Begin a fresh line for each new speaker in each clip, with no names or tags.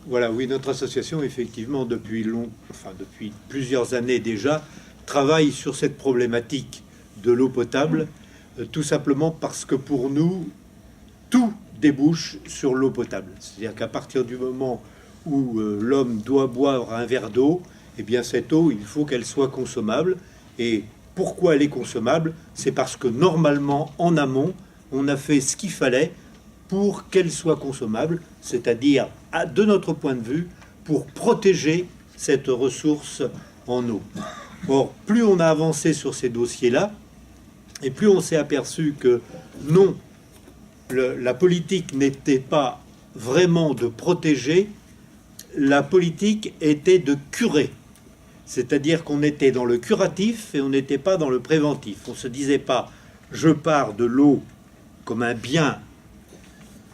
Voilà, oui, notre association, effectivement, depuis plusieurs années déjà, travaille sur cette problématique de l'eau potable, tout simplement parce que pour nous, tout débouche sur l'eau potable. C'est-à-dire qu'à partir du moment où l'homme doit boire un verre d'eau, eh bien cette eau, il faut qu'elle soit consommable. Et pourquoi elle est consommable? C'est parce que normalement, en amont, on a fait ce qu'il fallait pour qu'elle soit consommable, c'est-à-dire, de notre point de vue, pour protéger cette ressource en eau. Or, plus on a avancé sur ces dossiers-là, et plus on s'est aperçu que non, la politique n'était pas vraiment de protéger, la politique était de curer. C'est-à-dire qu'on était dans le curatif et on n'était pas dans le préventif. On ne se disait pas, je pars de l'eau comme un bien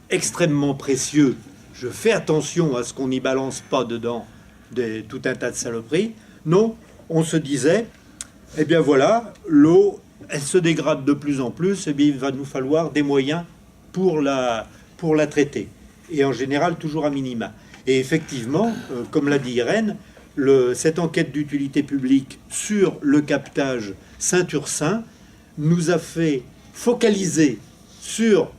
extrêmement précieux, je fais attention à ce qu'on n'y balance pas dedans tout un tas de saloperies. Non, on se disait, eh bien voilà, l'eau, elle se dégrade de plus en plus, et bien il va nous falloir des moyens pour la traiter. Et en général, toujours à minima. Et effectivement, comme l'a dit Irène, cette enquête d'utilité publique sur le captage Saint-Ursin nous a fait focaliser sur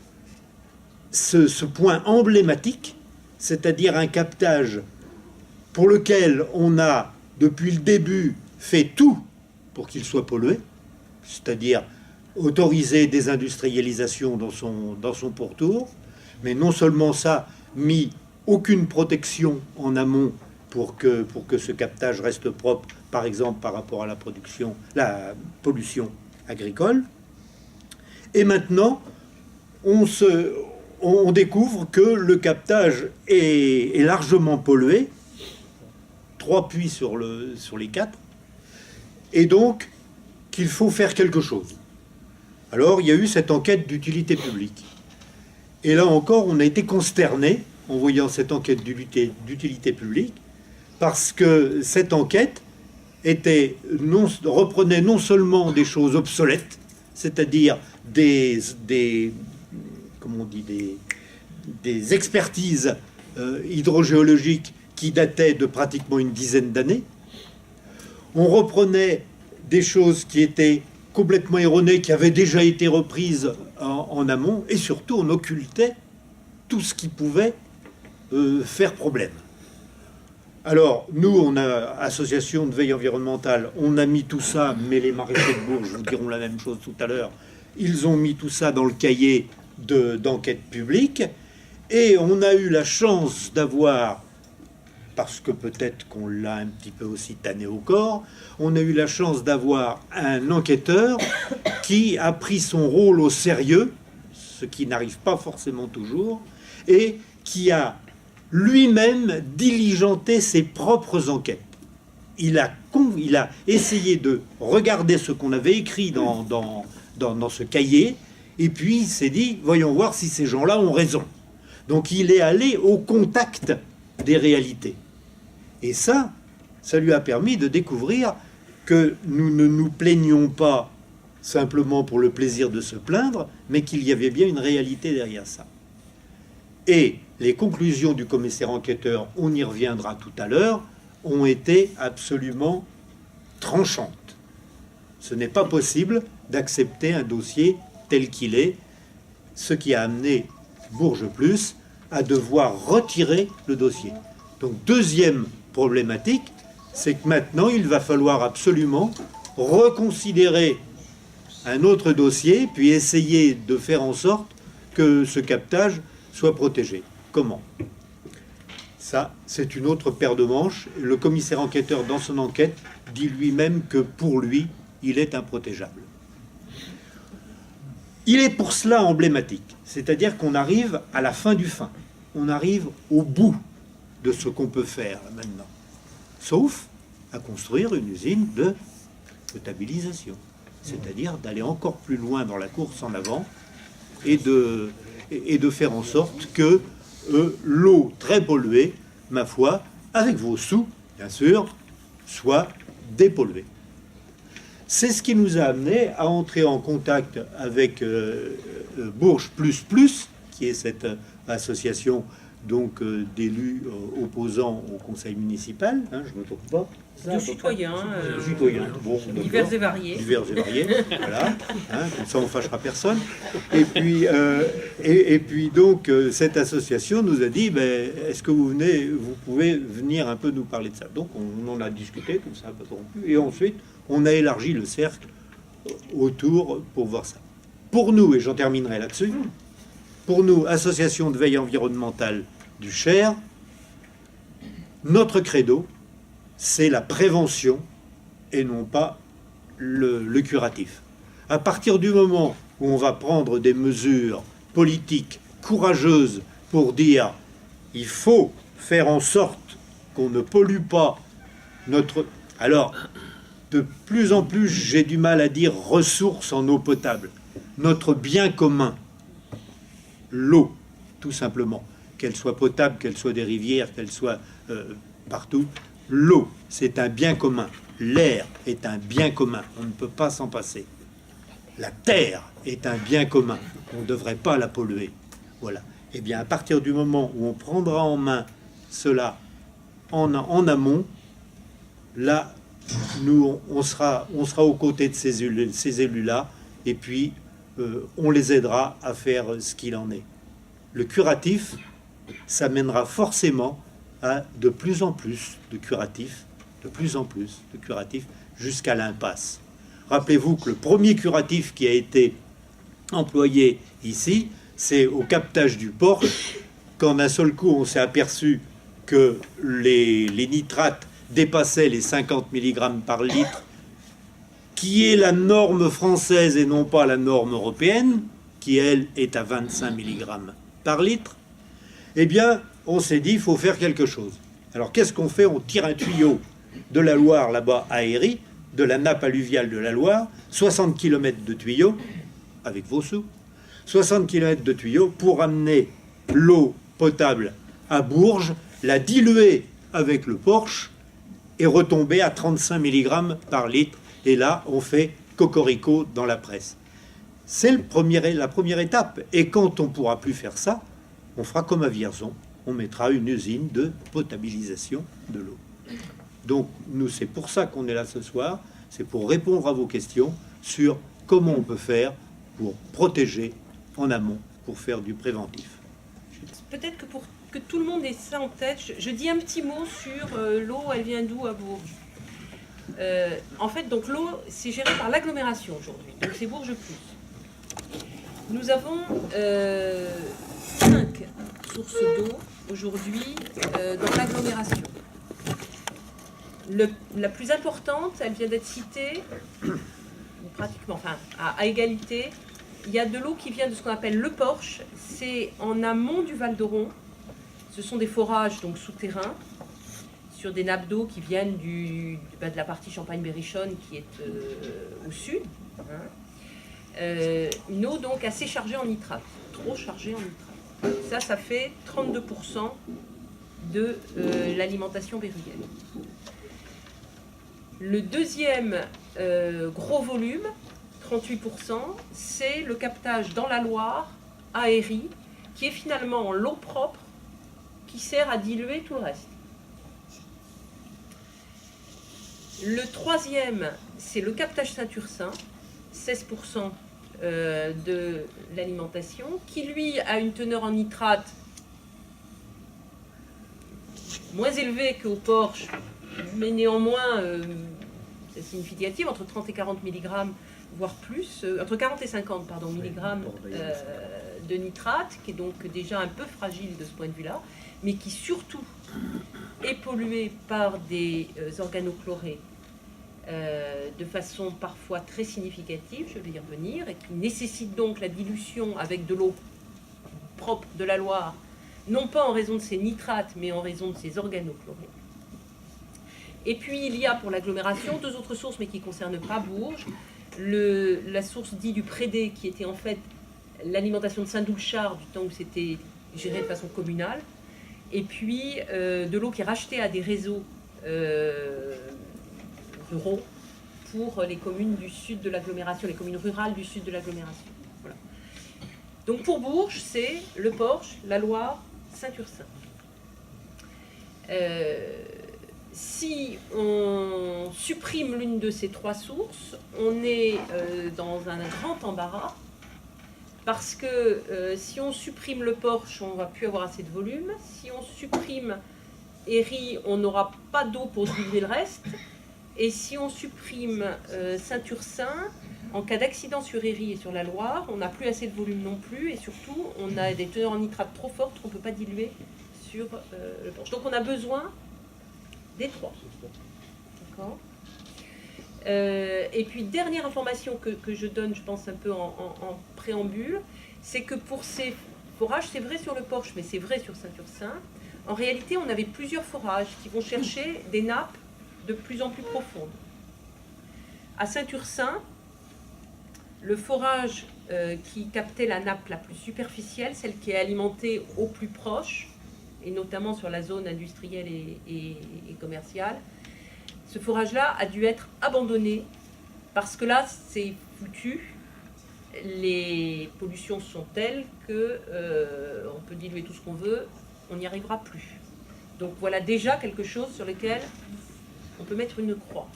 ce point emblématique, c'est-à-dire un captage pour lequel on a, depuis le début, fait tout pour qu'il soit pollué, c'est-à-dire autoriser des industrialisations dans son pourtour, mais non seulement ça, mis aucune protection en amont pour que ce captage reste propre, par exemple par rapport à la pollution agricole. Et maintenant, on découvre que le captage est largement pollué, 3 puits sur les 4, et donc qu'il faut faire quelque chose. Alors il y a eu cette enquête d'utilité publique. Et là encore, on a été consterné en voyant cette enquête d'utilité publique, parce que cette enquête reprenait non seulement des choses obsolètes, c'est-à-dire des expertises hydrogéologiques qui dataient de pratiquement une dizaine d'années. On reprenait des choses qui étaient complètement erronées, qui avaient déjà été reprises en amont, et surtout on occultait tout ce qui pouvait faire problème. Alors, nous, on a association de veille environnementale, on a mis tout ça, mais les maraîchers de Bourges vous diront la même chose tout à l'heure, ils ont mis tout ça dans le cahier d'enquête publique, et on a eu la chance d'avoir, parce que peut-être qu'on l'a un petit peu aussi tanné au corps, on a eu la chance d'avoir un enquêteur qui a pris son rôle au sérieux, ce qui n'arrive pas forcément toujours, et qui a lui-même diligenté ses propres enquêtes. Il a essayé de regarder ce qu'on avait écrit dans ce cahier, et puis il s'est dit, voyons voir si ces gens-là ont raison. Donc il est allé au contact des réalités. Et ça lui a permis de découvrir que nous ne nous plaignions pas simplement pour le plaisir de se plaindre, mais qu'il y avait bien une réalité derrière ça. Et les conclusions du commissaire enquêteur, on y reviendra tout à l'heure, ont été absolument tranchantes. Ce n'est pas possible d'accepter un dossier tel qu'il est, ce qui a amené Bourges Plus à devoir retirer le dossier. Donc, deuxième problématique, c'est que maintenant, il va falloir absolument reconsidérer un autre dossier, puis essayer de faire en sorte que ce captage soit protégé. Comment? Ça, c'est une autre paire de manches. Le commissaire enquêteur, dans son enquête, dit lui-même que pour lui, il est improtégeable. Il est pour cela emblématique, c'est-à-dire qu'on arrive à la fin du fin. On arrive au bout de ce qu'on peut faire maintenant, sauf à construire une usine de potabilisation, c'est-à-dire d'aller encore plus loin dans la course en avant et de faire en sorte que l'eau très polluée, ma foi, avec vos sous, bien sûr, soit dépolluée. C'est ce qui nous a amené à entrer en contact avec Bourges Plus Plus, qui est cette association donc d'élus opposants au conseil municipal, hein, je ne me trompe pas.
De citoyens,
Bon,
divers et variés.
Divers et variés, voilà. Hein, comme ça, on ne fâchera personne. Et puis donc, cette association nous a dit, ben, est-ce que vous pouvez venir un peu nous parler de ça. Donc, on en a discuté, comme ça, pas rompu. Et ensuite, on a élargi le cercle autour pour voir ça. Pour nous, et j'en terminerai là-dessus, pour nous, Association de veille environnementale du Cher, notre credo, c'est la prévention et non pas le curatif. À partir du moment où on va prendre des mesures politiques courageuses pour dire il faut faire en sorte qu'on ne pollue pas notre... Alors, de plus en plus, j'ai du mal à dire ressources en eau potable. Notre bien commun, l'eau, tout simplement, qu'elle soit potable, qu'elle soit des rivières, qu'elle soit partout, l'eau, c'est un bien commun. L'air est un bien commun. On ne peut pas s'en passer. La terre est un bien commun. On ne devrait pas la polluer. Voilà. Et bien, à partir du moment où on prendra en main cela en amont, là, nous, on sera aux côtés de ces élus-là, et puis on les aidera à faire ce qu'il en est. Le curatif, ça mènera forcément à de plus en plus de curatifs, jusqu'à l'impasse. Rappelez-vous que le premier curatif qui a été employé ici, c'est au captage du Porche, quand d'un seul coup on s'est aperçu que les nitrates dépassaient les 50 mg par litre, qui est la norme française et non pas la norme européenne, qui elle est à 25 mg par litre. Eh bien, on s'est dit, il faut faire quelque chose. Alors, qu'est-ce qu'on fait? On tire un tuyau de la Loire, là-bas, à Héry, de la nappe alluviale de la Loire, 60 km de tuyaux, avec vos sous, 60 km de tuyaux pour amener l'eau potable à Bourges, la diluer avec le Porche et retomber à 35 mg par litre. Et là, on fait cocorico dans la presse. C'est la première étape. Et quand on ne pourra plus faire ça, on fera comme à Vierzon. On mettra une usine de potabilisation de l'eau. Donc, nous, c'est pour ça qu'on est là ce soir. C'est pour répondre à vos questions sur comment on peut faire pour protéger en amont, pour faire du préventif.
Peut-être que pour que tout le monde ait ça en tête, je dis un petit mot sur l'eau, elle vient d'où à Bourges. En fait, donc l'eau, c'est géré par l'agglomération aujourd'hui. Donc c'est Bourges Plus. Nous avons 5 sources d'eau aujourd'hui dans l'agglomération. La plus importante, elle vient d'être citée, pratiquement, enfin, à égalité. Il y a de l'eau qui vient de ce qu'on appelle le Porche. C'est en amont du Val d'Oron. Ce sont des forages donc souterrains sur des nappes d'eau qui viennent de la partie Champagne-Berrichonne qui est au sud. Une eau donc assez chargée en nitrate, trop chargée en nitrate. Ça fait 32% de l'alimentation berrulienne. Le deuxième gros volume, 38%, c'est le captage dans la Loire, à Héry, qui est finalement l'eau propre qui sert à diluer tout le reste. Le troisième, c'est le captage Saint-Ursin, 16% de l'alimentation, qui lui a une teneur en nitrate moins élevée qu'au Porche, mais néanmoins significative, entre 30 et 40 mg, voire plus, entre 40 et 50 milligrammes de nitrate, qui est donc déjà un peu fragile de ce point de vue-là, mais qui surtout est pollué par des organochlorés de façon parfois très significative, je vais y revenir, et qui nécessite donc la dilution avec de l'eau propre de la Loire, non pas en raison de ces nitrates, mais en raison de ces organochlorés. Et puis il y a pour l'agglomération 2 autres sources, mais qui ne concernent pas Bourges. La source dite du Prédé, qui était en fait l'alimentation de Saint-Doulchard du temps où c'était géré de façon communale, et puis de l'eau qui est rachetée à des réseaux ruraux pour les communes du sud de l'agglomération, les communes rurales du sud de l'agglomération. Voilà. Donc pour Bourges, c'est le Porche, la Loire, Saint-Ursin. Si on supprime l'une de ces trois sources, on est dans un grand embarras, parce que si on supprime le Porche, on ne va plus avoir assez de volume. Si on supprime Héry, on n'aura pas d'eau pour diluer le reste. Et si on supprime Saint-Ursin, en cas d'accident sur Héry et sur la Loire, on n'a plus assez de volume non plus, et surtout, on a des teneurs en nitrate trop fortes qu'on ne peut pas diluer sur le Porche. Donc on a besoin des trois. D'accord. Et puis, dernière information que je donne, je pense un peu en préambule, c'est que pour ces forages, c'est vrai sur le Porche, mais c'est vrai sur Saint-Ursin, en réalité, on avait plusieurs forages qui vont chercher des nappes de plus en plus profondes. À Saint-Ursin, le forage qui captait la nappe la plus superficielle, celle qui est alimentée au plus proche, et notamment sur la zone industrielle et commerciale, ce forage-là a dû être abandonné parce que là, c'est foutu. Les pollutions sont telles que on peut diluer tout ce qu'on veut, on n'y arrivera plus. Donc voilà déjà quelque chose sur lequel on peut mettre une croix.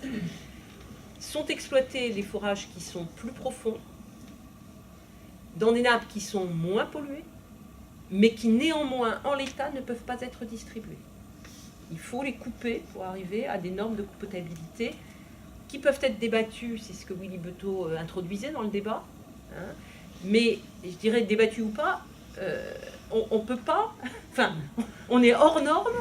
Sont exploités les forages qui sont plus profonds, dans des nappes qui sont moins polluées, mais qui néanmoins, en l'état, ne peuvent pas être distribuées. Il faut les couper pour arriver à des normes de potabilité qui peuvent être débattues, c'est ce que Willy Beteau introduisait dans le débat, hein, mais je dirais débattu ou pas, on ne peut pas, enfin, on est hors norme,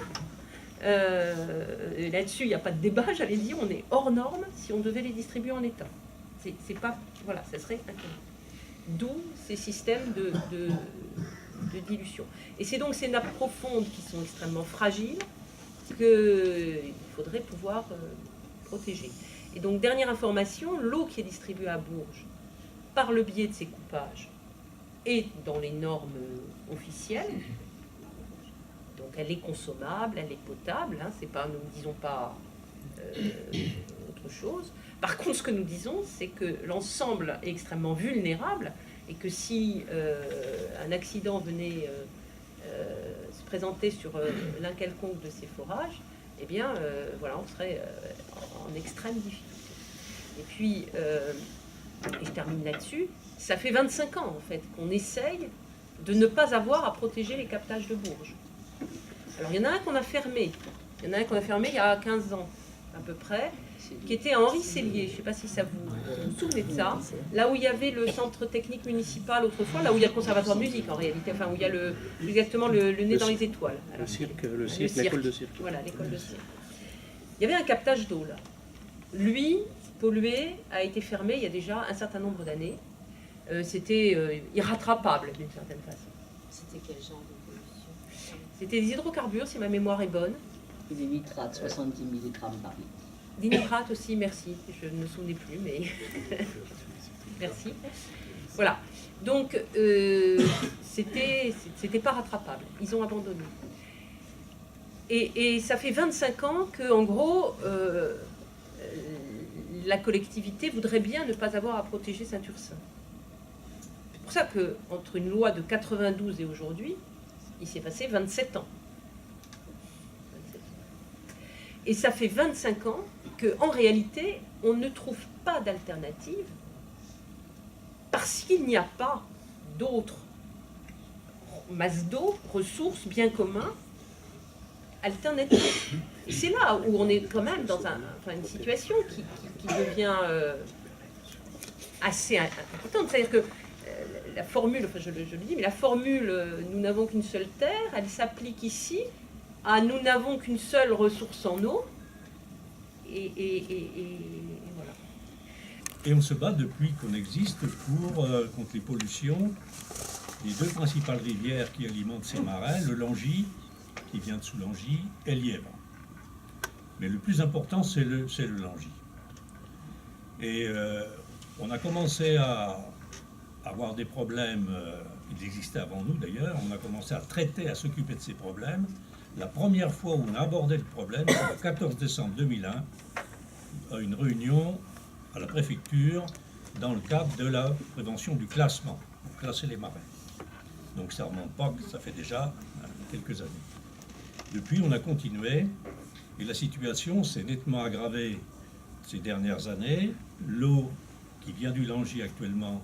là-dessus il n'y a pas de débat, j'allais dire, on est hors norme si on devait les distribuer en état. C'est pas, voilà, ça serait inconnu. D'où ces systèmes de dilution. Et c'est donc ces nappes profondes qui sont extrêmement fragiles qu'il faudrait pouvoir protéger. Et donc, dernière information, l'eau qui est distribuée à Bourges par le biais de ces coupages est dans les normes officielles. Donc, elle est consommable, elle est potable. Hein, c'est pas, nous ne disons pas autre chose. Par contre, ce que nous disons, c'est que l'ensemble est extrêmement vulnérable et que si un accident venait se présenter sur l'un quelconque de ces forages, eh bien, voilà, on serait en extrême difficulté. Et puis, et je termine là-dessus, ça fait 25 ans, en fait, qu'on essaye de ne pas avoir à protéger les captages de Bourges. Alors, il y en a un qu'on a fermé. Il y en a un qu'on a fermé il y a 15 ans, à peu près, qui était à Henri Sellier. Je ne sais pas si ça vous souvenez de ça. Là où il y avait le centre technique municipal autrefois, là où il y a le conservatoire de musique en réalité, enfin où il y a exactement le nez dans les étoiles. Alors,
le cirque, l'école de cirque.
Voilà, l'école de cirque. Il y avait un captage d'eau là. Lui, pollué, a été fermé il y a déjà un certain nombre d'années. C'était irrattrapable d'une certaine façon.
C'était quel genre de pollution?
C'était des hydrocarbures, si ma mémoire est bonne.
Et des nitrates, 70 mg par litre.
Des nitrates aussi, merci. Je ne me souvenais plus, mais merci. Voilà. Donc, c'était pas rattrapable. Ils ont abandonné. Et ça fait 25 ans qu'en gros, la collectivité voudrait bien ne pas avoir à protéger Saint-Ursin. C'est pour ça qu'entre une loi de 92 et aujourd'hui, il s'est passé 27 ans. Et ça fait 25 ans qu'en réalité, on ne trouve pas d'alternative parce qu'il n'y a pas d'autres masses d'eau, ressources, biens communs, alternatives. Et c'est là où on est quand même dans une situation qui devient assez importante. C'est-à-dire que la formule, enfin je le dis, mais la formule « nous n'avons qu'une seule terre », elle s'applique ici à « nous n'avons qu'une seule ressource en eau ». Et voilà.
Et on se bat depuis qu'on existe contre les pollutions. Les deux principales rivières qui alimentent ces marais, le Langy, qui vient de Soulangy, et l'Yèvre. Mais le plus important, c'est le Langy. Et on a commencé à avoir des problèmes, ils existaient avant nous d'ailleurs, on a commencé à traiter, à s'occuper de ces problèmes. La première fois où on a abordé le problème, c'est le 14 décembre 2001, à une réunion à la préfecture dans le cadre de la prévention du classement, pour classer les marais. Donc ça remonte pas, ça fait déjà quelques années. Depuis, on a continué et la situation s'est nettement aggravée ces dernières années. L'eau qui vient du Langy actuellement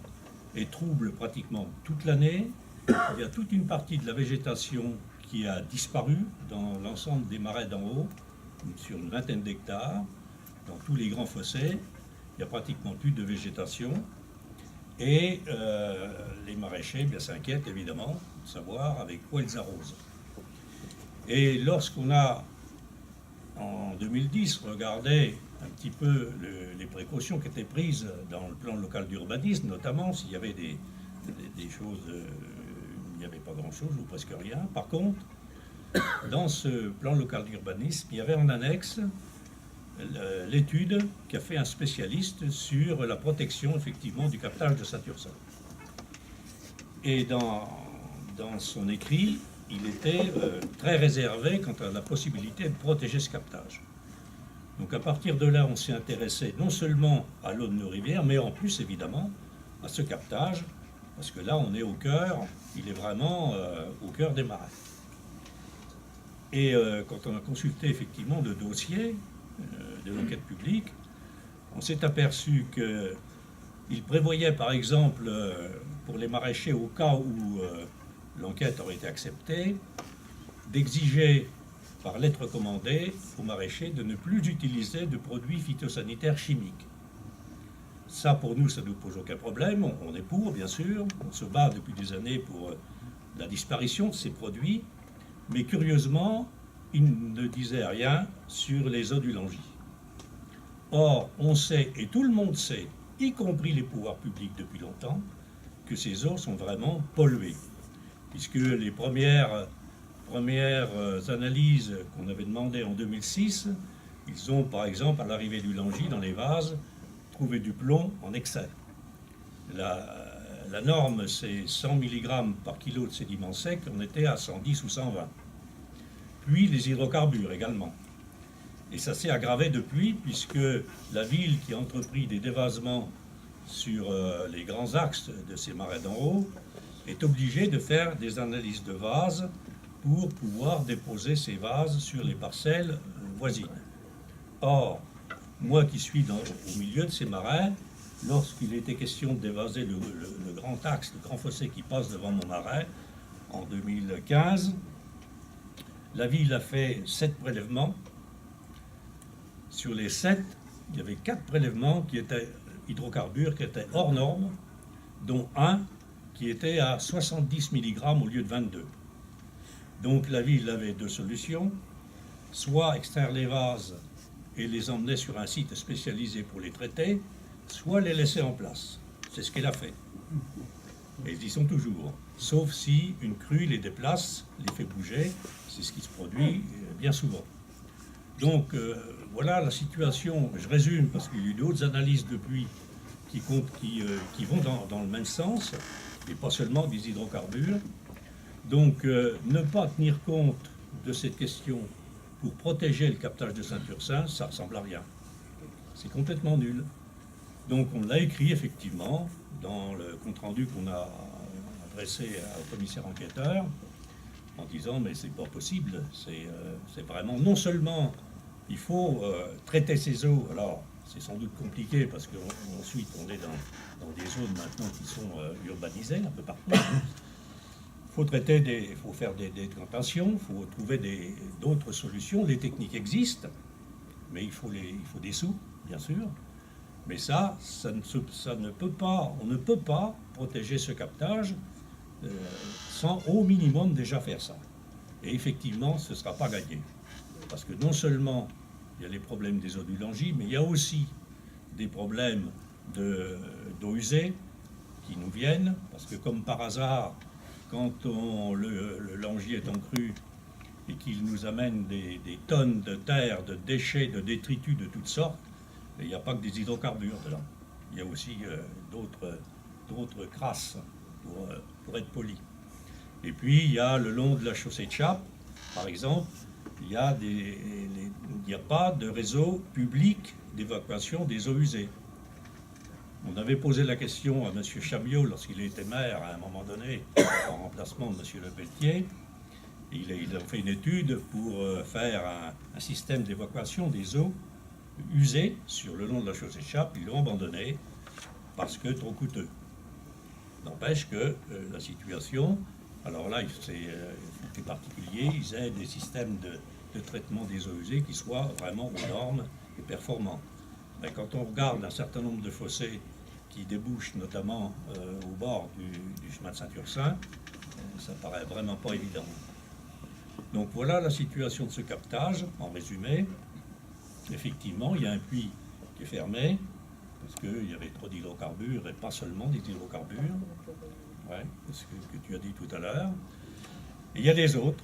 est trouble pratiquement toute l'année. Il y a toute une partie de la végétation qui a disparu dans l'ensemble des marais d'en haut, sur une vingtaine d'hectares, dans tous les grands fossés. Il n'y a pratiquement plus de végétation. Et les maraîchers s'inquiètent évidemment de savoir avec quoi ils arrosent. Et lorsqu'on a, en 2010, regardé un petit peu les précautions qui étaient prises dans le plan local d'urbanisme, notamment s'il y avait des choses, il n'y avait pas grand-chose ou presque rien. Par contre, dans ce plan local d'urbanisme, il y avait en annexe l'étude qu'a fait un spécialiste sur la protection effectivement du captage de Saint-Ursin. Et dans son écrit, il était très réservé quant à la possibilité de protéger ce captage. Donc à partir de là, on s'est intéressé non seulement à l'eau de nos rivières, mais en plus évidemment à ce captage, parce que là on est au cœur, il est vraiment au cœur des marais. Et quand on a consulté effectivement le dossier de l'enquête publique, on s'est aperçu qu'il prévoyait par exemple pour les maraîchers, au cas où l'enquête aurait été acceptée, d'exiger par lettre recommandée aux maraîchers de ne plus utiliser de produits phytosanitaires chimiques. Ça, pour nous, ça ne nous pose aucun problème. On est pour, bien sûr. On se bat depuis des années pour la disparition de ces produits. Mais curieusement, il ne disait rien sur les eaux du Langy. Or, on sait, et tout le monde sait, y compris les pouvoirs publics depuis longtemps, que ces eaux sont vraiment polluées. Puisque les premières analyses qu'on avait demandées en 2006, ils ont, par exemple, à l'arrivée du Langy, dans les vases, trouvé du plomb en excès. La norme, c'est 100 mg par kilo de sédiments secs, on était à 110 ou 120. Puis les hydrocarbures également. Et ça s'est aggravé depuis, puisque la ville qui a entrepris des dévasements sur les grands axes de ces marais d'en haut est obligée de faire des analyses de vases pour pouvoir déposer ces vases sur les parcelles voisines. Or, moi qui suis au milieu de ces marais, lorsqu'il était question de dévaser le grand axe, le grand fossé qui passe devant mon marais, en 2015, la ville a fait 7 prélèvements. Sur les 7, il y avait 4 prélèvements qui étaient hydrocarbures, qui étaient hors normes, dont un qui était à 70 mg au lieu de 22. Donc la ville avait 2 solutions, soit extraire les vases et les emmener sur un site spécialisé pour les traiter, soit les laisser en place. C'est ce qu'elle a fait. Et ils y sont toujours. Sauf si une crue les déplace, les fait bouger. C'est ce qui se produit bien souvent. Donc voilà la situation. Je résume parce qu'il y a eu d'autres analyses depuis qui vont dans le même sens, et pas seulement des hydrocarbures. Donc ne pas tenir compte de cette question pour protéger le captage de Saint-Ursin, ça ressemble à rien. C'est complètement nul. Donc on l'a écrit effectivement dans le compte-rendu qu'on a adressé au commissaire enquêteur en disant mais c'est pas possible, c'est vraiment non seulement il faut traiter ces eaux, alors c'est sans doute compliqué parce qu'ensuite on est dans des zones maintenant qui sont urbanisées un peu partout. Il faut faire des décantations, il faut trouver d'autres solutions. Les techniques existent, mais il faut des sous, bien sûr. Mais on ne peut pas protéger ce captage sans au minimum déjà faire ça. Et effectivement, ce ne sera pas gagné. Parce que non seulement il y a les problèmes des eaux du Langy, mais il y a aussi des problèmes d'eau usée qui nous viennent. Parce que comme par hasard, quand le Langy est en crue et qu'il nous amène des tonnes de terre, de déchets, de détritus de toutes sortes, il n'y a pas que des hydrocarbures dedans. Il y a aussi d'autres crasses, pour être poli. Et puis, il y a le long de la chaussée de Chappe, par exemple, il n'y a pas de réseau public d'évacuation des eaux usées. On avait posé la question à M. Chamiot lorsqu'il était maire à un moment donné, en remplacement de M. Lepelletier, Ils ont fait une étude pour faire un système d'évacuation des eaux usées sur le long de la chaussée Chappe. Ils l'ont abandonné parce que trop coûteux. N'empêche que la situation, alors là, c'est particulier, ils aient des systèmes de traitement des eaux usées qui soient vraiment aux normes et performants. Mais quand on regarde un certain nombre de fossés qui débouchent notamment au bord du chemin de Saint-Ursin, ça paraît vraiment pas évident. Donc voilà la situation de ce captage, en résumé. Effectivement, il y a un puits qui est fermé, parce qu'il y avait trop d'hydrocarbures, et pas seulement des hydrocarbures, ouais, c'est ce que tu as dit tout à l'heure. Et il y a les autres.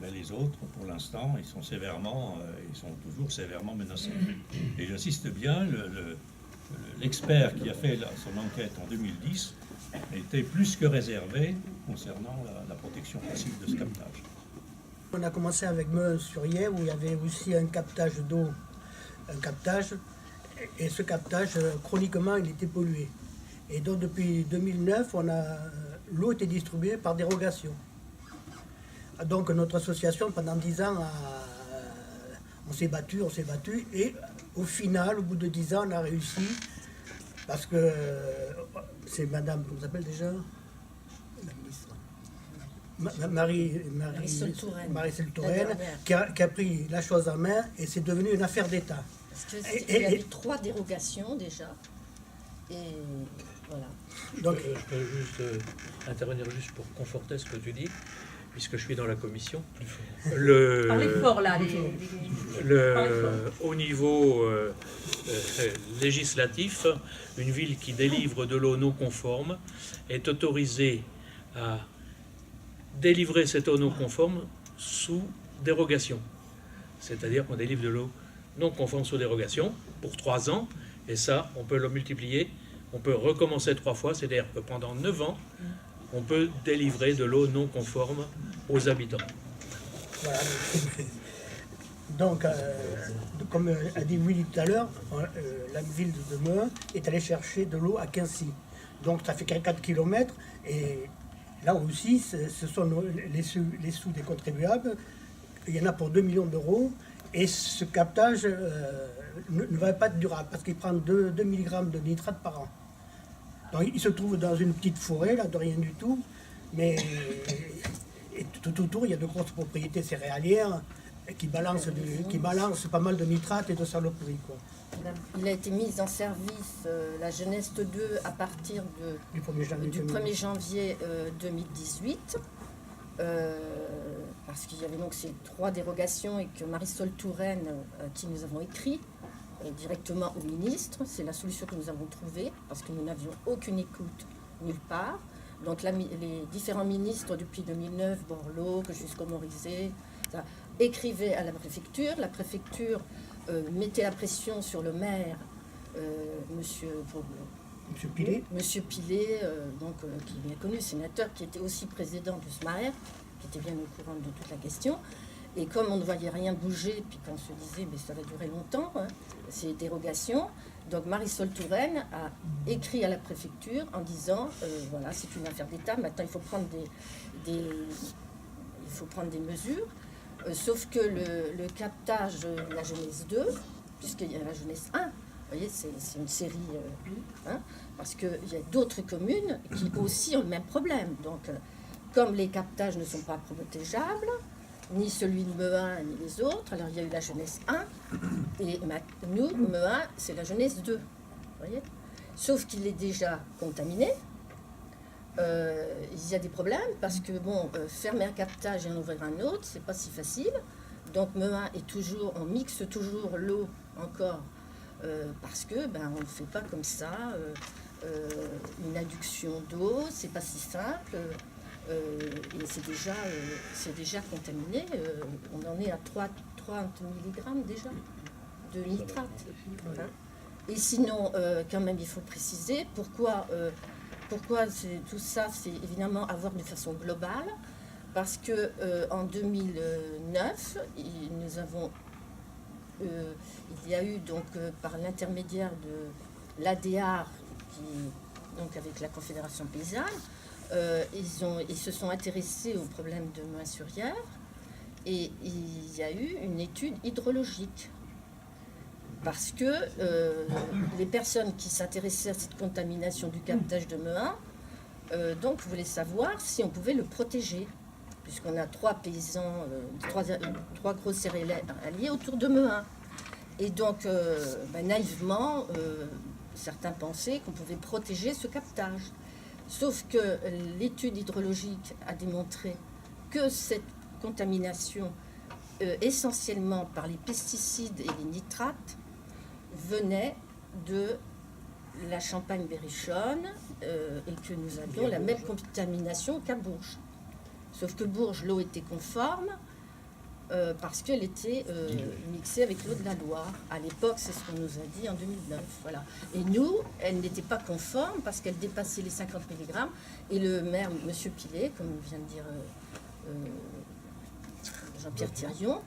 Mais les autres, pour l'instant, ils sont toujours sévèrement menacés. Et j'insiste bien, l'expert qui a fait son enquête en 2010 était plus que réservé concernant la protection passive de ce captage.
On a commencé avec Meun-sur-Yèvre où il y avait aussi un captage d'eau, et ce captage, chroniquement, il était pollué. Et donc depuis 2009, l'eau était distribuée par dérogation. Donc notre association, pendant 10 ans, on s'est battu, et au final, au bout de 10 ans, on a réussi, parce que c'est madame, comment s'appelle déjà ? La ministre. Marisol Touraine, qui a pris la chose en main, et c'est devenu une affaire d'État.
Parce qu'il y a eu 3 dérogations déjà, et voilà.
Donc,
Je peux juste intervenir juste pour conforter ce que tu dis, puisque je suis dans la commission.
Parlez fort là.
Au niveau législatif, une ville qui délivre de l'eau non conforme est autorisée à délivrer cette eau non conforme sous dérogation. C'est-à-dire qu'on délivre de l'eau non conforme sous dérogation pour 3 ans, et ça, on peut le multiplier, on peut recommencer 3 fois, c'est-à-dire que pendant 9 ans, on peut délivrer de l'eau non conforme aux habitants.
voilà. Donc, comme a dit Willy tout à l'heure, la ville de Meun est allée chercher de l'eau à Quincy. Donc ça fait 4 km, et là aussi, ce sont les sous des contribuables. Il y en a pour 2 millions d'euros, et ce captage ne va pas être durable, parce qu'il prend 2 mg de nitrate par an. Donc il se trouve dans une petite forêt, là, de rien du tout, mais et tout autour, il y a de grosses propriétés céréalières qui balancent pas mal de nitrate et de saloperies, quoi.
Il a été mis en service la Jeunesse 2 à partir
Du 1er janvier,
du 1er janvier 2018, parce qu'il y avait donc ces 3 dérogations et que Marisol Touraine, qui nous avons écrit directement au ministre, c'est la solution que nous avons trouvée, parce que nous n'avions aucune écoute nulle part. Donc les différents ministres depuis 2009, Borloo, jusqu'au Morizet, écrivaient à la préfecture mettait la pression sur le maire, Monsieur Pilet, qui est bien connu, sénateur, qui était aussi président du SMAER, qui était bien au courant de toute la question. Et comme on ne voyait rien bouger, puis qu'on se disait, mais ça va durer longtemps, hein, ces dérogations, donc Marisol Touraine a écrit à la préfecture en disant, voilà, c'est une affaire d'État, maintenant il faut prendre des mesures, sauf que le captage de la jeunesse 2, puisqu'il y a la jeunesse 1, vous voyez, c'est une série, hein, parce qu'il y a d'autres communes qui aussi ont le même problème. Donc, comme les captages ne sont pas protégeables, ni celui de Meun, ni les autres, alors il y a eu la jeunesse 1, et nous, Meun, c'est la jeunesse 2, vous voyez. Sauf qu'il est déjà contaminé. Il y a des problèmes, parce que, bon, fermer un captage et en ouvrir un autre, c'est pas si facile. Donc Meun est toujours, on mixe toujours l'eau encore, parce que, on ne fait pas comme ça une adduction d'eau, c'est pas si simple. Et c'est déjà contaminé. On en est à 30 mg déjà de nitrate. Hein. Et sinon, quand même, il faut préciser pourquoi tout ça, c'est évidemment à voir de façon globale, parce que en 2009, il y a eu donc par l'intermédiaire de l'ADR, donc avec la Confédération paysanne, ils se sont intéressés au problème de Meun-sur-Yèvre, Et il y a eu une étude hydrologique. Parce que les personnes qui s'intéressaient à cette contamination du captage de Mehun, donc voulaient savoir si on pouvait le protéger. Puisqu'on a 3 paysans, 3 gros céréaliers autour de Mehun. Et donc, naïvement, certains pensaient qu'on pouvait protéger ce captage. Sauf que l'étude hydrologique a démontré que cette contamination, essentiellement par les pesticides et les nitrates, venait de la Champagne-Berrichonne et que nous avions la même contamination qu'à Bourges. Sauf que Bourges, l'eau était conforme parce qu'elle était mixée avec l'eau de la Loire. À l'époque, c'est ce qu'on nous a dit en 2009. Voilà. Et nous, elle n'était pas conforme parce qu'elle dépassait les 50 mg. Et le maire, M. Pilet, comme vient de dire Jean-Pierre Thirion,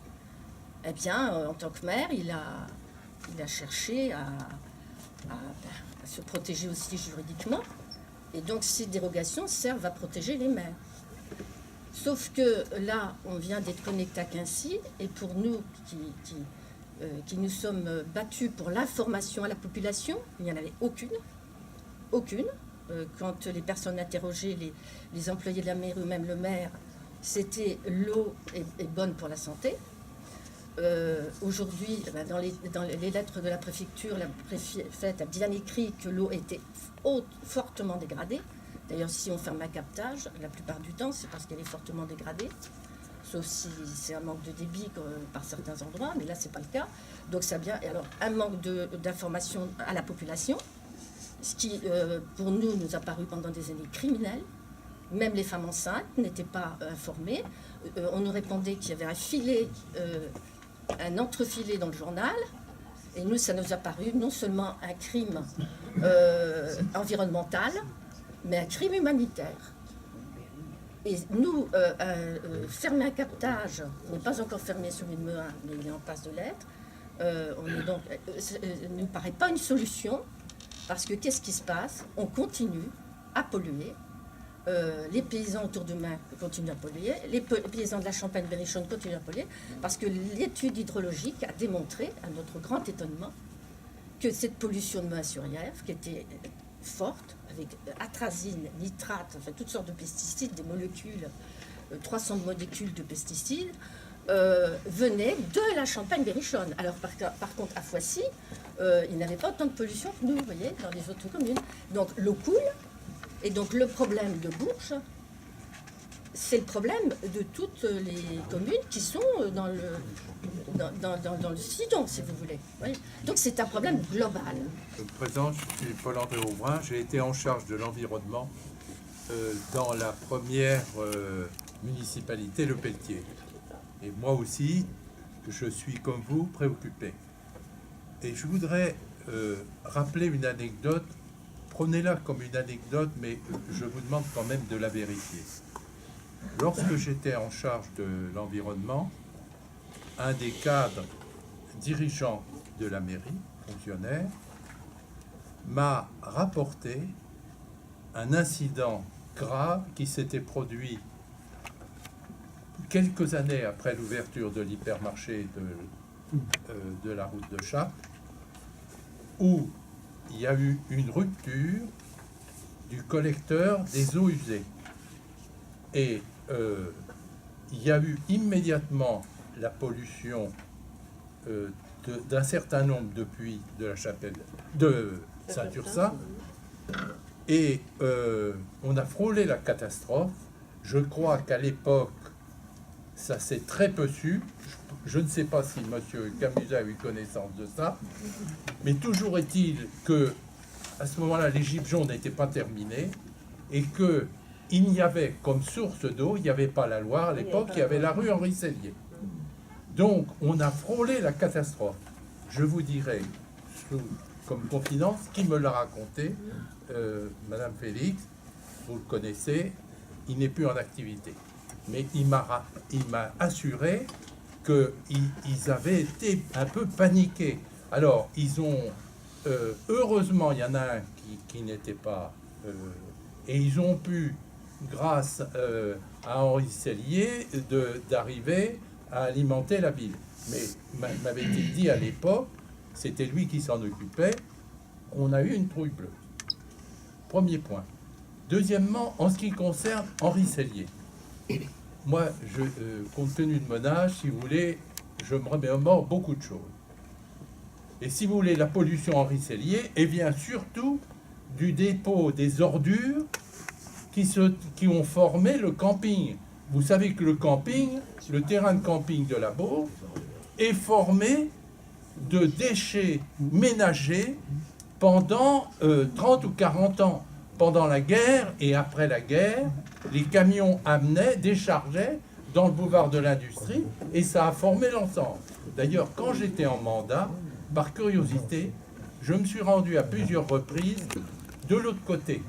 eh bien, en tant que maire, il a cherché à se protéger aussi juridiquement. Et donc, ces dérogations servent à protéger les maires. Sauf que là, on vient d'être connecté à Quincy, et pour nous qui nous sommes battus pour l'information à la population, il n'y en avait aucune. Aucune. Quand les personnes interrogées, les employés de la mairie ou même le maire, c'était l'eau est bonne pour la santé. Aujourd'hui, dans les lettres de la préfecture, la préfète a bien écrit que l'eau était fortement dégradée. D'ailleurs, si on ferme un captage, la plupart du temps, c'est parce qu'elle est fortement dégradée, sauf si c'est un manque de débit par certains endroits, mais là, c'est pas le cas. Donc, ça vient. Et alors, un manque d'information à la population, ce qui, pour nous a paru pendant des années criminel. Même les femmes enceintes n'étaient pas informées. On nous répondait qu'il y avait un filet, un entrefilet dans le journal. Et nous, ça nous a paru non seulement un crime environnemental, mais un crime humanitaire. Et nous, fermer un captage, on n'est pas encore fermé sur une Mehun, mais il est en passe de l'être, ne nous paraît pas une solution, parce que qu'est-ce qui se passe? On continue à polluer. Les paysans autour de Mehun continuent à polluer, les paysans de la Champagne-Berrichonne continuent à polluer, parce que l'étude hydrologique a démontré, à notre grand étonnement, que cette pollution de Mehun-sur-Yèvre, qui était forte, avec atrazine, nitrate, enfin toutes sortes de pesticides, des molécules, 300 molécules de pesticides, venait de la Champagne-Berrichonne. Alors par contre, à Foissy, il n'avait pas autant de pollution que nous, vous voyez, dans les autres communes. Donc l'eau coule, et donc le problème de Bourges, c'est le problème de toutes les communes qui sont dans le Sidon, si vous voulez. Oui. Donc c'est un problème global.
Je me présente, je suis Paul-André Auvrin, j'ai été en charge de l'environnement dans la première municipalité, Le Pelletier. Et moi aussi, je suis comme vous préoccupé. Et je voudrais rappeler une anecdote, prenez-la comme une anecdote, mais je vous demande quand même de la vérifier. Lorsque j'étais en charge de l'environnement, un des cadres dirigeants de la mairie, fonctionnaire, m'a rapporté un incident grave qui s'était produit quelques années après l'ouverture de l'hypermarché de la route de Chartres, où il y a eu une rupture du collecteur des eaux usées. Et il y a eu immédiatement la pollution d'un certain nombre de puits de la chapelle de Saint-Ursin, et on a frôlé la catastrophe. Je crois qu'à l'époque, ça s'est très peu su. Je ne sais pas si M. Camusa a eu connaissance de ça, mais toujours est-il que à ce moment-là, les gibes jaunes n'étaient pas terminés et que il n'y avait comme source d'eau, il n'y avait pas la Loire à l'époque, il y avait la rue Henri Sellier. Donc, on a frôlé la catastrophe. Je vous dirai, comme confidence, qui me l'a raconté, Madame Félix, vous le connaissez, il n'est plus en activité. Mais il m'a assuré qu'ils avaient été un peu paniqués. Alors, ils ont... heureusement, il y en a un qui n'était pas... et ils ont pu, grâce à Henri Sellier, d'arriver à alimenter la ville. Mais m'avait-il dit à l'époque, c'était lui qui s'en occupait, on a eu une trouille bleue. Premier point. Deuxièmement, en ce qui concerne Henri Sellier, moi, compte tenu de mon âge, si vous voulez, je me remémore beaucoup de choses. Et si vous voulez, la pollution Henri Sellier, elle vient surtout du dépôt des ordures qui ont formé le camping. Vous savez que le camping, le terrain de camping de la Baule, est formé de déchets ménagers pendant 30 ou 40 ans. Pendant la guerre et après la guerre, les camions amenaient, déchargeaient dans le boulevard de l'Industrie et ça a formé l'ensemble. D'ailleurs, quand j'étais en mandat, par curiosité, je me suis rendu à plusieurs reprises de l'autre côté,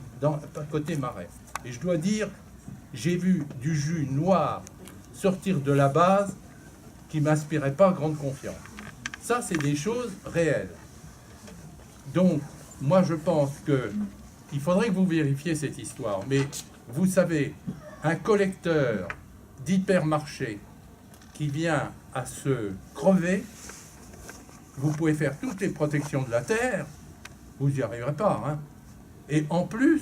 côté Marais. Et je dois dire, j'ai vu du jus noir sortir de la base qui ne m'inspirait pas grande confiance. Ça, c'est des choses réelles. Donc, moi, je pense que il faudrait que vous vérifiez cette histoire. Mais vous savez, un collecteur d'hypermarché qui vient à se crever, vous pouvez faire toutes les protections de la terre, vous n'y arriverez pas. Hein. Et en plus,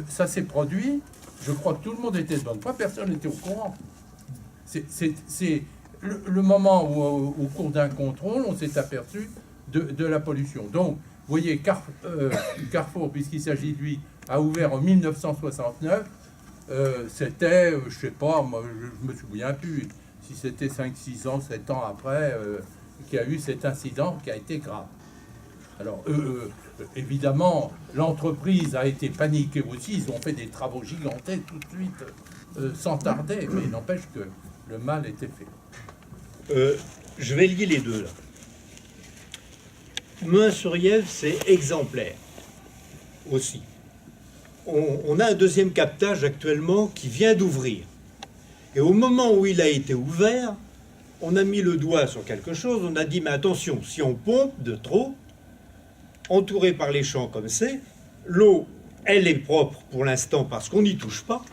ça s'est produit, je crois que tout le monde était de bonne foi, personne n'était au courant. C'est le moment où, au cours d'un contrôle, on s'est aperçu de la pollution. Donc, vous voyez, Carrefour, puisqu'il s'agit de lui, a ouvert en 1969. C'était, je sais pas, moi, je me souviens plus, si c'était 5, 6 ans, 7 ans après, qu'il y a eu cet incident qui a été grave. Alors, évidemment, l'entreprise a été paniquée aussi, ils ont fait des travaux gigantesques tout de suite, sans tarder, mais il n'empêche que le mal était fait.
Je vais lier les deux, là. Meun-sur-Yèvre, c'est exemplaire aussi. On a un deuxième captage actuellement qui vient d'ouvrir. Et au moment où il a été ouvert, on a mis le doigt sur quelque chose, on a dit, mais attention, si on pompe de trop, entouré par les champs comme c'est, l'eau, elle est propre pour l'instant parce qu'on n'y touche pas,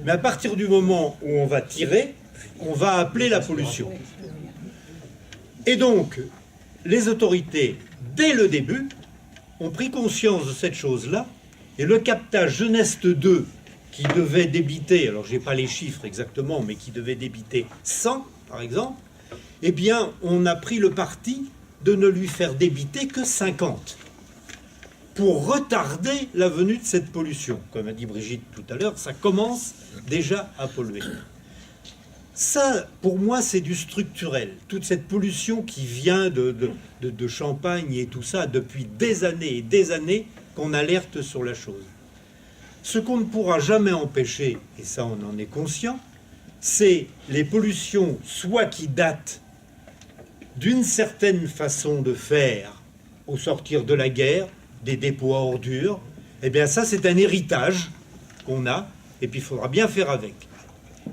mais à partir du moment où on va tirer, on va appeler la pollution. Et donc, les autorités, dès le début, ont pris conscience de cette chose-là, et le captage Geneste 2, qui devait débiter, alors je n'ai pas les chiffres exactement, mais qui devait débiter 100, par exemple, eh bien, on a pris le parti de ne lui faire débiter que 50, pour retarder la venue de cette pollution. Comme a dit Brigitte tout à l'heure, ça commence déjà à polluer. Ça, pour moi, c'est du structurel. Toute cette pollution qui vient de Champagne et tout ça, depuis des années et des années qu'on alerte sur la chose. Ce qu'on ne pourra jamais empêcher, et ça on en est conscient, c'est les pollutions soit qui datent d'une certaine façon de faire au sortir de la guerre, des dépôts à ordures. Eh bien ça, c'est un héritage qu'on a, et puis il faudra bien faire avec.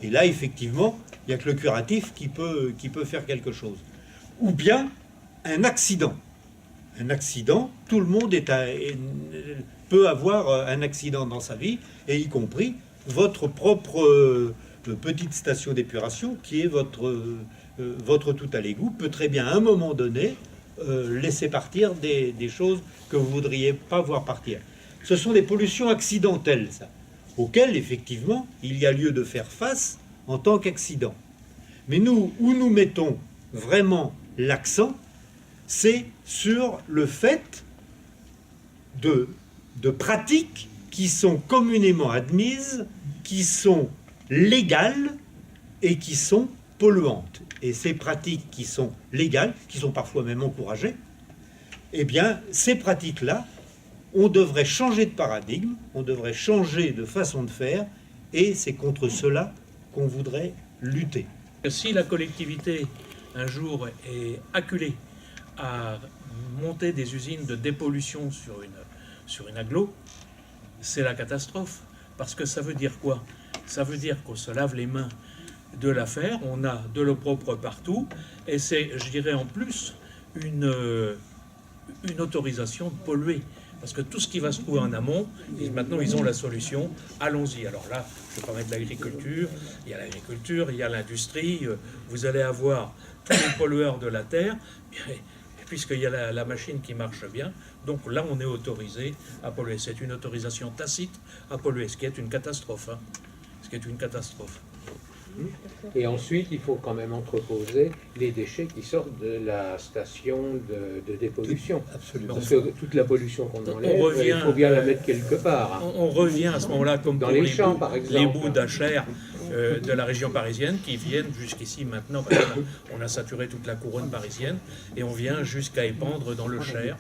Et là, effectivement, il n'y a que le curatif qui peut faire quelque chose. Ou bien un accident. Un accident, tout le monde peut avoir un accident dans sa vie, et y compris votre propre petite station d'épuration, qui est votre tout à l'égout, peut très bien, à un moment donné, laisser partir des choses que vous ne voudriez pas voir partir. Ce sont des pollutions accidentelles, ça, auxquelles, effectivement, il y a lieu de faire face en tant qu'accident. Mais nous, où nous mettons vraiment l'accent, c'est sur le fait de pratiques qui sont communément admises, qui sont légales et qui sont polluantes. Et ces pratiques qui sont légales, qui sont parfois même encouragées, eh bien, ces pratiques-là, on devrait changer de paradigme, on devrait changer de façon de faire, et c'est contre cela qu'on voudrait lutter.
Si la collectivité, un jour, est acculée à monter des usines de dépollution sur une agglo, c'est la catastrophe. Parce que ça veut dire quoi? Ça veut dire qu'on se lave les mains de l'affaire, on a de l'eau propre partout, et c'est, je dirais en plus, une autorisation de polluer. Parce que tout ce qui va se trouver en amont, maintenant ils ont la solution, allons-y. Alors là, je vais parler de l'agriculture, il y a l'industrie, vous allez avoir tous les pollueurs de la Terre, puisqu'il y a la machine qui marche bien. Donc là, on est autorisé à polluer. C'est une autorisation tacite à polluer, ce qui est une catastrophe. Hein. Ce qui est une catastrophe.
Et ensuite, il faut quand même entreposer les déchets qui sortent de la station de dépollution.
Absolument.
Parce que toute la pollution qu'on enlève,
revient,
il faut bien la mettre quelque part. Hein.
On revient à ce moment-là, comme
Dans
pour
les champs,
bouts,
par exemple.
les bouts d'achère de la région parisienne qui viennent jusqu'ici maintenant, parce qu'on a saturé toute la couronne parisienne, et on vient jusqu'à épandre dans le Cher,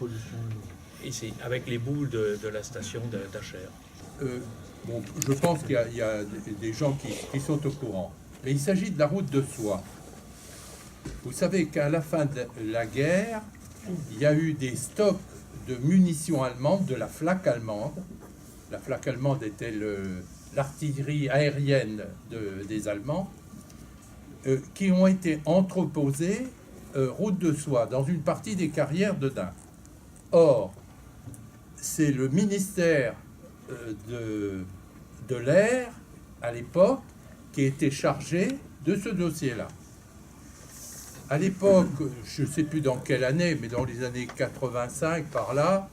ici, avec les bouts de la station d'achère.
Bon, je pense qu'il y a des gens qui sont au courant. Mais il s'agit de la route de soie. Vous savez qu'à la fin de la guerre, il y a eu des stocks de munitions allemandes, de la flak allemande. La flak allemande était l'artillerie aérienne des Allemands, qui ont été entreposés route de soie dans une partie des carrières de Dun. Or, c'est le ministère de l'air, à l'époque, qui était chargé de ce dossier-là. À l'époque, je ne sais plus dans quelle année, mais dans les années 85, par là,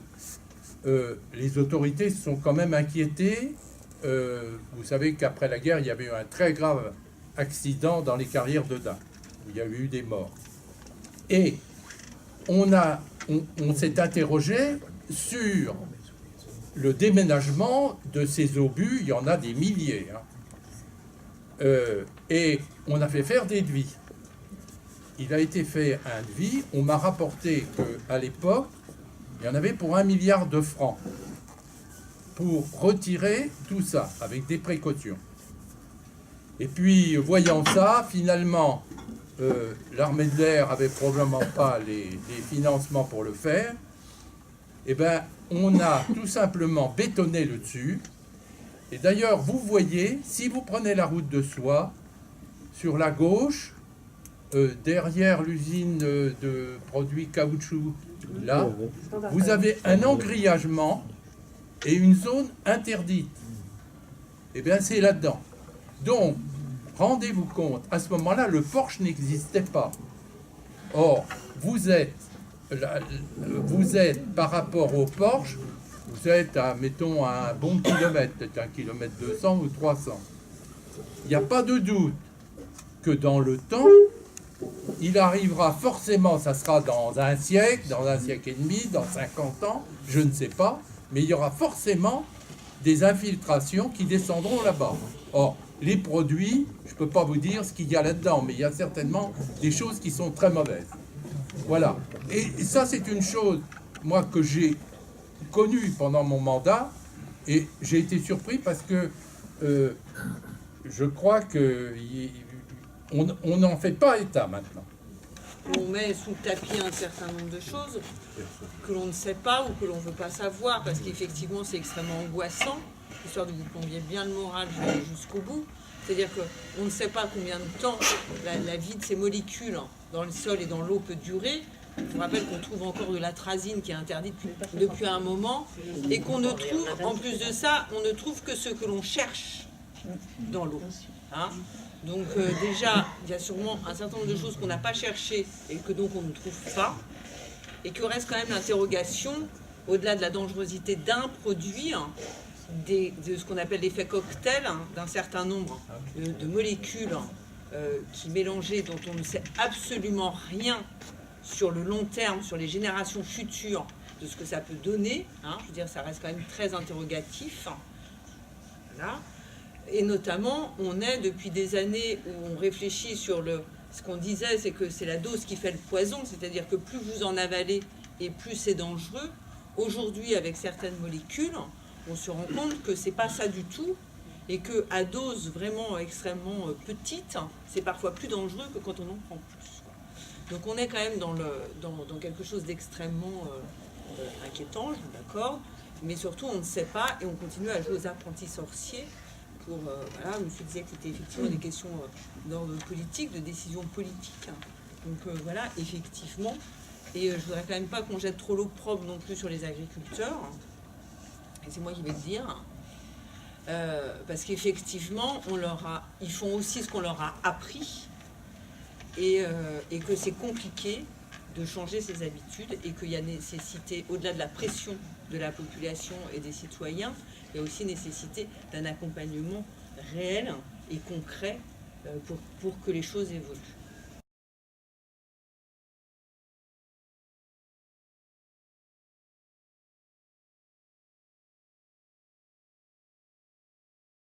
les autorités se sont quand même inquiétées. Vous savez qu'après la guerre, il y avait eu un très grave accident dans les carrières de Dun, où il y a eu des morts. Et on s'est interrogé sur le déménagement de ces obus. Il y en a des milliers. Hein. Et on a fait faire des devis. Il a été fait un devis. On m'a rapporté qu'à l'époque, il y en avait pour 1 milliard de francs pour retirer tout ça avec des précautions. Et puis, voyant ça, finalement, l'armée de l'air avait probablement pas les financements pour le faire. Eh bien, on a tout simplement bétonné le dessus. Et d'ailleurs, vous voyez, si vous prenez la route de soie, sur la gauche, derrière l'usine de produits caoutchouc, là, vous avez un engrillagement et une zone interdite. Eh bien, c'est là-dedans. Donc, rendez-vous compte, à ce moment-là, le Porsche n'existait pas. Or, vous êtes par rapport au Porsche, vous êtes à, mettons, à un bon kilomètre, peut-être 1,2 km ou 300. Il n'y a pas de doute que dans le temps, il arrivera forcément, ça sera dans un siècle et demi, dans 50 ans, je ne sais pas, mais il y aura forcément des infiltrations qui descendront là-bas. Or, les produits, je ne peux pas vous dire ce qu'il y a là-dedans, mais il y a certainement des choses qui sont très mauvaises. Voilà. Et ça, c'est une chose, moi, que j'ai connue pendant mon mandat, et j'ai été surpris parce que je crois qu'on n'en fait pas état maintenant.
On met sous le tapis un certain nombre de choses que l'on ne sait pas ou que l'on ne veut pas savoir, parce qu'effectivement, c'est extrêmement angoissant, histoire de vous plombiez bien le moral jusqu'au bout. C'est-à-dire qu'on ne sait pas combien de temps la vie de ces molécules dans le sol et dans l'eau peut durer. Je vous rappelle qu'on trouve encore de l'atrazine qui est interdite depuis un moment, et qu'on ne trouve, en plus de ça, on ne trouve que ce que l'on cherche dans l'eau. Hein. Donc déjà, il y a sûrement un certain nombre de choses qu'on n'a pas cherchées et que donc on ne trouve pas, et qu'il reste quand même l'interrogation, au-delà de la dangerosité d'un produit, de ce qu'on appelle l'effet cocktail, d'un certain nombre de molécules qui mélangées, dont on ne sait absolument rien sur le long terme, sur les générations futures, de ce que ça peut donner. Je veux dire, ça reste quand même très interrogatif. Voilà. Et notamment, on est depuis des années où on réfléchit sur ce qu'on disait, c'est que c'est la dose qui fait le poison, c'est-à-dire que plus vous en avalez et plus c'est dangereux. Aujourd'hui, avec certaines molécules, on se rend compte que c'est pas ça du tout, et que à dose vraiment extrêmement petite, c'est parfois plus dangereux que quand on en prend plus. Donc on est quand même dans quelque chose d'extrêmement inquiétant, je vous l'accorde, mais surtout on ne sait pas et on continue à jouer aux apprentis sorciers pour, voilà, monsieur disait que c'était effectivement des questions d'ordre politique, de décision politique. Donc voilà, effectivement, et je voudrais quand même pas qu'on jette trop l'opprobre non plus sur les agriculteurs, et c'est moi qui vais le dire, parce qu'effectivement, ils font aussi ce qu'on leur a appris, et que c'est compliqué de changer ses habitudes, et qu'il y a nécessité, au-delà de la pression de la population et des citoyens, il y a aussi nécessité d'un accompagnement réel et concret pour que les choses évoluent.